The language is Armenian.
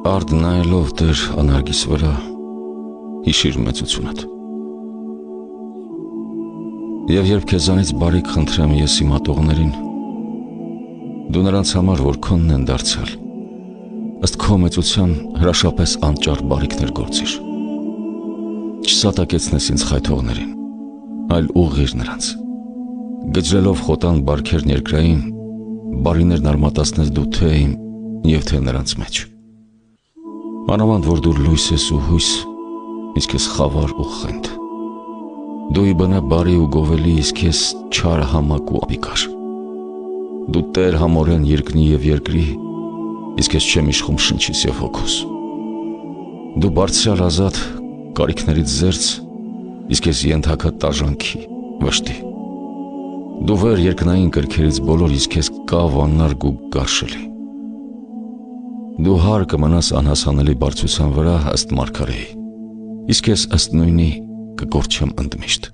Արդ նայելով Տեր անարգիս վրա, հիշիր մեծությունդ։ Եվ երբ քեզանից բարիք խնդրեմ ես իմ ատողներին, դու նրանց համար, որ քոնն են դարձյալ, ըստ քո մեծության հրաշապես անճար բարիքներ գործիր։ Չսատակեցնես ինձ խայթողներին, այլ ուղղիր նրանց։ Գջրելով խոտան բարքերն երկրային, բարիներն արմատացնես դու թե իմ և թե նրանց մեջ։ Մանավանդ, որ դու լույս ես ու հույս, իսկ ես խավար ու խենթ։ Դու ի բնա բարի ու գովելի, իսկ ես չար համակ ու ապիկար։ Դու Տեր համորեն երկնի և երկրի, իսկ ես չեմ իշխում շնչիս և հոգուս։ Դու բարձրյալ ազատ, կարիքներից զերծ, իսկ ես ենթակա տաժանքի, վշտի։ Դու վեր երկնային կրքերից բոլոր, իսկ ես կավ անարգ ու գարշելի։ Դու հար կմնաս անհասանելի բարձրության վրա ըստ մարգարեի, իսկ ես ըստ նույնի կկորչեմ ընդմիշտ։